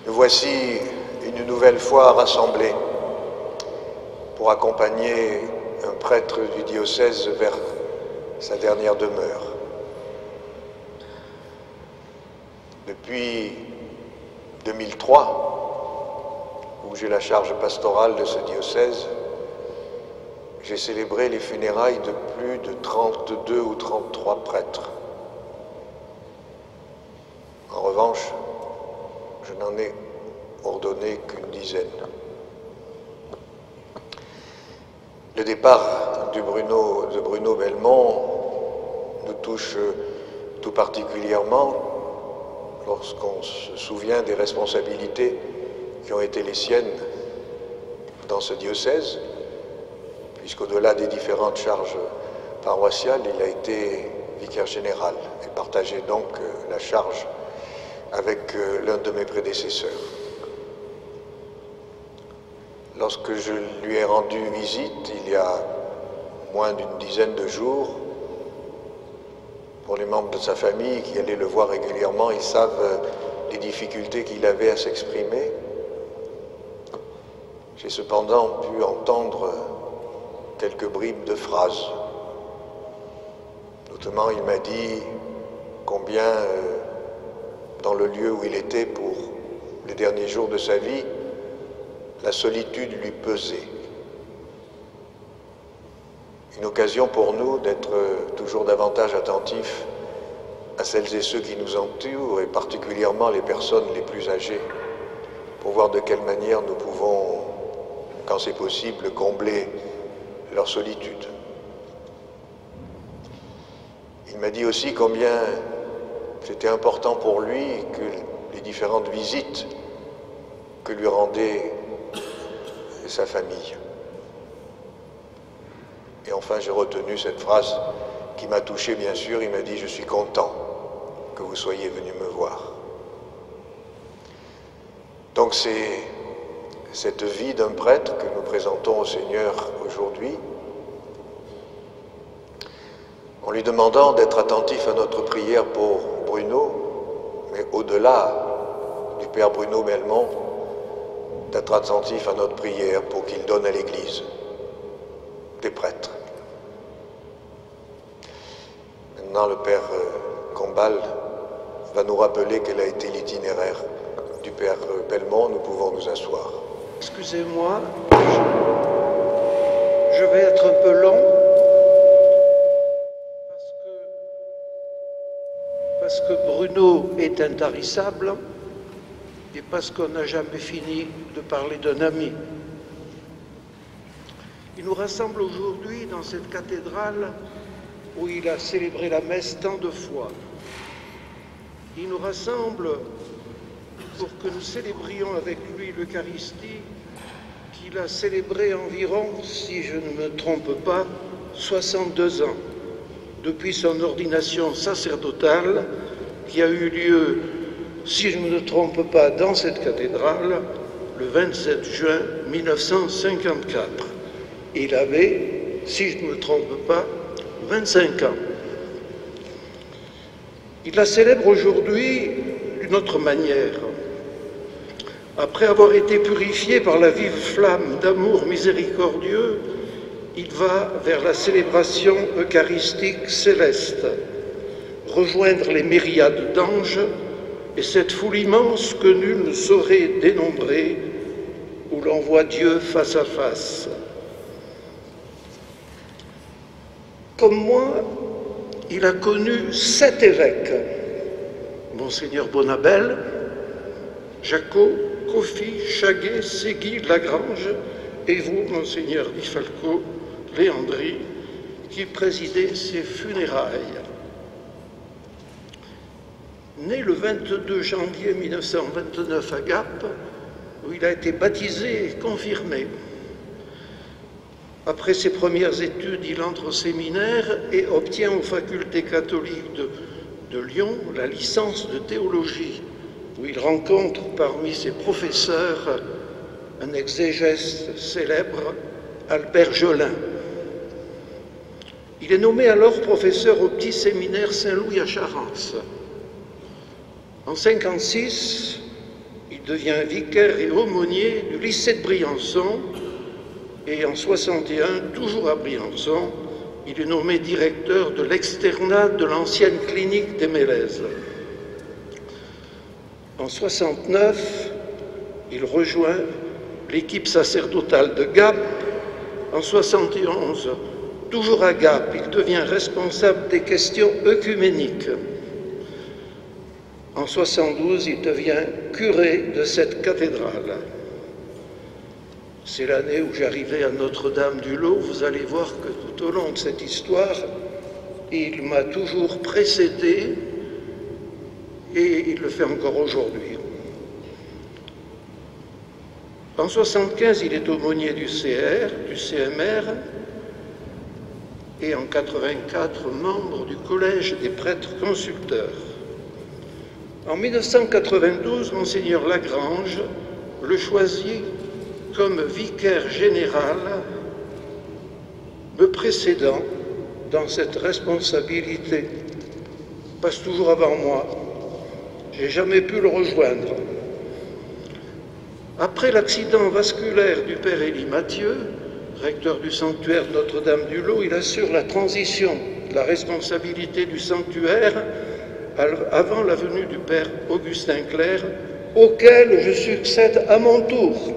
Nous voici une nouvelle fois rassemblés pour accompagner un prêtre du diocèse vers sa dernière demeure. Depuis 2003, où j'ai la charge pastorale de ce diocèse, j'ai célébré les funérailles de plus de 32 ou 33 prêtres. En revanche, je n'en ai ordonné qu'une dizaine. Le départ de Bruno Belmont nous touche tout particulièrement lorsqu'on se souvient des responsabilités qui ont été les siennes dans ce diocèse, puisqu'au-delà des différentes charges paroissiales, il a été vicaire général et partageait donc la charge avec l'un de mes prédécesseurs. Lorsque je lui ai rendu visite, il y a moins d'une dizaine de jours, pour les membres de sa famille qui allaient le voir régulièrement, ils savent les difficultés qu'il avait à s'exprimer. J'ai cependant pu entendre quelques bribes de phrases. Notamment, il m'a dit combien, dans le lieu où il était pour les derniers jours de sa vie, la solitude lui pesait. Une occasion pour nous d'être toujours davantage attentifs à celles et ceux qui nous entourent, et particulièrement les personnes les plus âgées, pour voir de quelle manière nous pouvons, quand c'est possible, combler leur solitude. Il m'a dit aussi combien c'était important pour lui que les différentes visites que lui rendait sa famille. Et enfin, j'ai retenu cette phrase qui m'a touché, bien sûr. Il m'a dit « Je suis content que vous soyez venu me voir ». Donc c'est cette vie d'un prêtre que nous présentons au Seigneur aujourd'hui, en lui demandant d'être attentif à notre prière pour Bruno, mais au-delà du Père Bruno Belmont, d'être attentif à notre prière pour qu'il donne à l'Église des prêtres. Maintenant, le Père Combal va nous rappeler quel a été l'itinéraire du Père Belmont. Nous pouvons nous asseoir. Excusez-moi, je vais être un peu long parce que Bruno est intarissable et parce qu'on n'a jamais fini de parler d'un ami. Il nous rassemble aujourd'hui dans cette cathédrale où il a célébré la messe tant de fois. Il nous rassemble pour que nous célébrions avec lui l'Eucharistie qu'il a célébrée environ, si je ne me trompe pas, 62 ans, depuis son ordination sacerdotale qui a eu lieu, si je ne me trompe pas, dans cette cathédrale le 27 juin 1954. Il avait, si je ne me trompe pas, 25 ans. Il la célèbre aujourd'hui d'une autre manière. Après avoir été purifié par la vive flamme d'amour miséricordieux, il va vers la célébration eucharistique céleste, rejoindre les myriades d'anges et cette foule immense que nul ne saurait dénombrer, où l'on voit Dieu face à face. Comme moi, il a connu 7 évêques, Monseigneur Bonabel, Jacot, Coffy, Chaguet, Ségui, Lagrange, et vous, Monseigneur Di Falco, Léandri, qui présidait ses funérailles. Né le 22 janvier 1929 à Gap, où il a été baptisé et confirmé. Après ses premières études, il entre au séminaire et obtient aux facultés catholiques de Lyon la licence de théologie, où il rencontre parmi ses professeurs un exégète célèbre, Albert Jolin. Il est nommé alors professeur au petit séminaire Saint-Louis à Charance. En 1956, il devient vicaire et aumônier du lycée de Briançon, et en 61, toujours à Briançon, il est nommé directeur de l'externat de l'ancienne clinique des Mélèzes. En 69, il rejoint l'équipe sacerdotale de Gap. En 71, toujours à Gap, il devient responsable des questions œcuméniques. En 72, il devient curé de cette cathédrale. C'est l'année où j'arrivais à Notre-Dame-du-Lot. Vous allez voir que tout au long de cette histoire, il m'a toujours précédé et il le fait encore aujourd'hui. En 75, il est aumônier du CMR, et en 84, membre du Collège des prêtres consulteurs. En 1992, Monseigneur Lagrange le choisit comme vicaire général, me précédant dans cette responsabilité. Il passe toujours avant moi. J'ai jamais pu le rejoindre. Après l'accident vasculaire du père Élie Mathieu, recteur du sanctuaire Notre-Dame-du-Lot, il assure la transition de la responsabilité du sanctuaire avant la venue du père Augustin Clerc, auquel je succède à mon tour.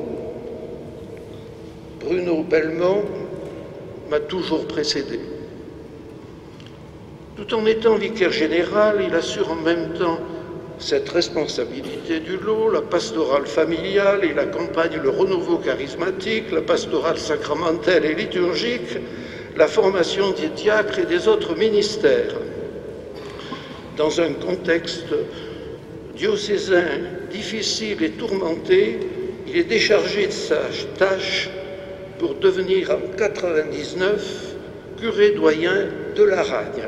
Bruno Belmont m'a toujours précédé. Tout en étant vicaire général, il assure en même temps cette responsabilité du lot, la pastorale familiale, il accompagne le renouveau charismatique, la pastorale sacramentelle et liturgique, la formation des diacres et des autres ministères. Dans un contexte diocésain difficile et tourmenté, il est déchargé de sa tâche pour devenir en 1999 curé doyen de l'Aragne.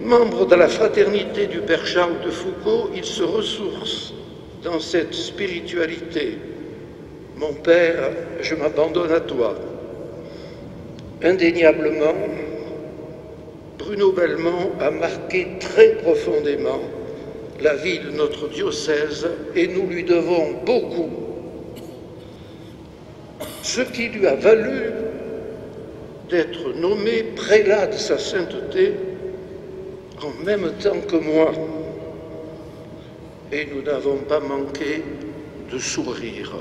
Membre de la fraternité du père Charles de Foucauld, il se ressource dans cette spiritualité. Mon père, je m'abandonne à toi. Indéniablement, Bruno Belmont a marqué très profondément la vie de notre diocèse et nous lui devons beaucoup. Ce qui lui a valu d'être nommé prélat de sa sainteté en même temps que moi. Et nous n'avons pas manqué de sourire.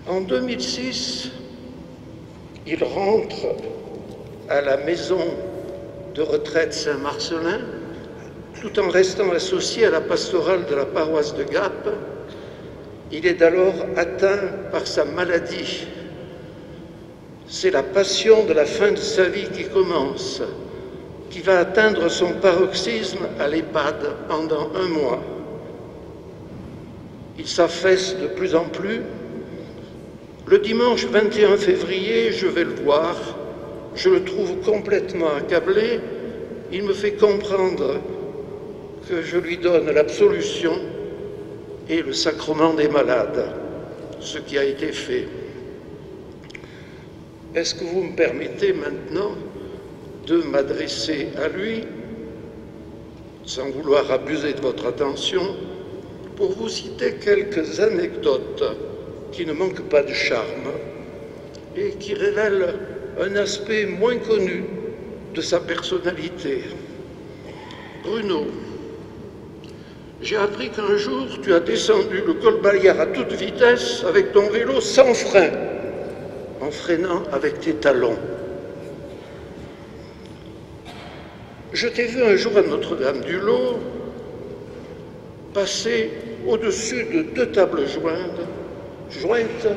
En 2006, il rentre à la maison de retraite Saint-Marcellin, tout en restant associé à la pastorale de la paroisse de Gap. Il est alors atteint par sa maladie. C'est la passion de la fin de sa vie qui commence, qui va atteindre son paroxysme à l'EHPAD pendant 1 mois. Il s'affaisse de plus en plus. Le dimanche 21 février, je vais le voir. Je le trouve complètement accablé. Il me fait comprendre que je lui donne l'absolution et le sacrement des malades, ce qui a été fait. Est-ce que vous me permettez maintenant de m'adresser à lui, sans vouloir abuser de votre attention, pour vous citer quelques anecdotes qui ne manquent pas de charme et qui révèlent un aspect moins connu de sa personnalité. Bruno, j'ai appris qu'un jour tu as descendu le col Baliard à toute vitesse avec ton vélo sans frein, en freinant avec tes talons. Je t'ai vu un jour à Notre-Dame-du-Lot passer au-dessus de 2 tables jointes,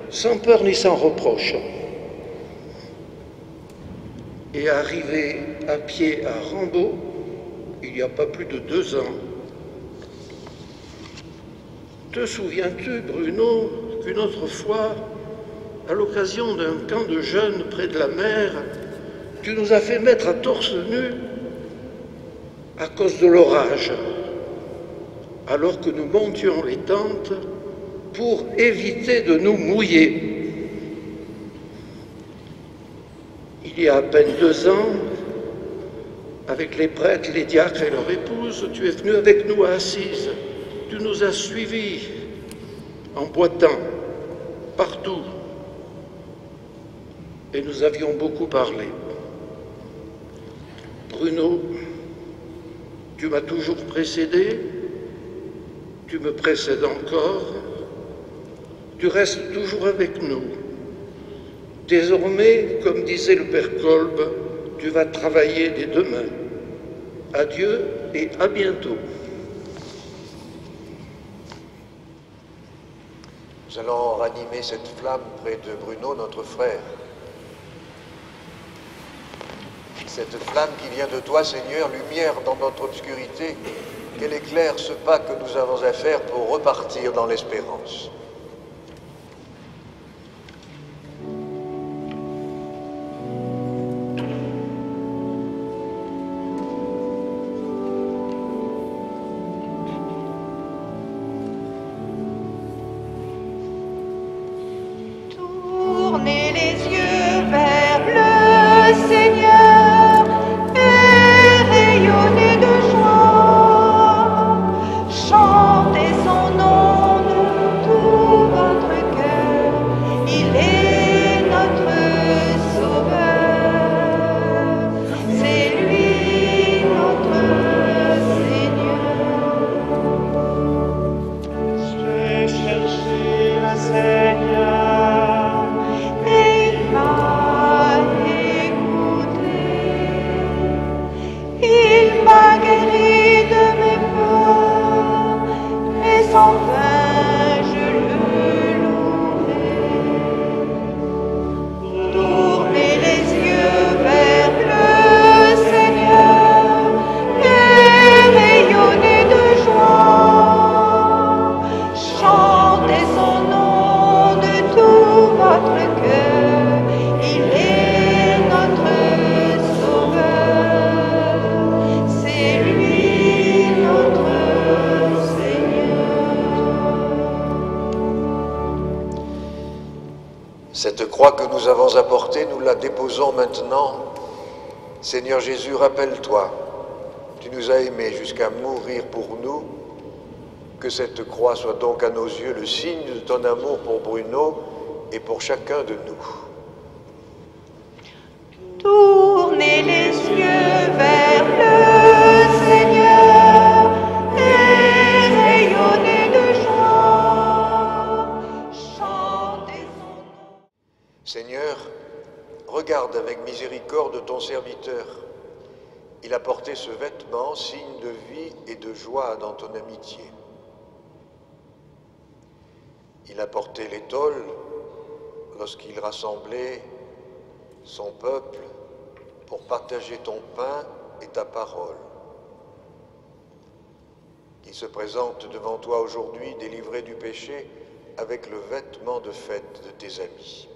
sans peur ni sans reproche, et arrivé à pied à Rambaud, il n'y a pas plus de 2 ans. Te souviens-tu, Bruno, qu'une autre fois, à l'occasion d'un camp de jeunes près de la mer, tu nous as fait mettre à torse nu à cause de l'orage, alors que nous montions les tentes pour éviter de nous mouiller. Il y a à peine 2 ans, avec les prêtres, les diacres et leurs épouses, tu es venu avec nous à Assise. Tu nous as suivis en boitant partout. Et nous avions beaucoup parlé. Bruno, tu m'as toujours précédé, tu me précèdes encore, tu restes toujours avec nous. Désormais, comme disait le père Kolb, tu vas travailler dès demain. Adieu et à bientôt. Nous allons ranimer cette flamme près de Bruno, notre frère. Cette flamme qui vient de toi, Seigneur, lumière dans notre obscurité, qu'elle éclaire ce pas que nous avons à faire pour repartir dans l'espérance. Tournez les yeux vers le Seigneur et rayonnez de joie. Chantez son nom de tout votre cœur. Il est notre Sauveur. C'est lui notre Seigneur. J'ai cherché le Seigneur. Il m'a guéri de mes peurs, et sans fin je le louerai. Tournez les yeux vers le Seigneur et rayonnez de joie. Chantez son nom de tout votre cœur, il est notre Sauveur. C'est lui notre Seigneur. Cette croix que nous avons apportée, nous la déposons maintenant. Seigneur Jésus, rappelle-toi, tu nous as aimés jusqu'à mourir pour nous. Que cette croix soit donc à nos yeux le signe de ton amour pour Bruno et pour chacun de nous. Tournez les yeux vers le Seigneur et rayonnez de joie. Chantez son nom. Seigneur, regarde avec miséricorde ton serviteur. Il a porté ce vêtement, signe de vie et de joie dans ton amitié. Il a porté l'étole lorsqu'il rassemblait son peuple pour partager ton pain et ta parole. Il se présente devant toi aujourd'hui, délivré du péché, avec le vêtement de fête de tes amis.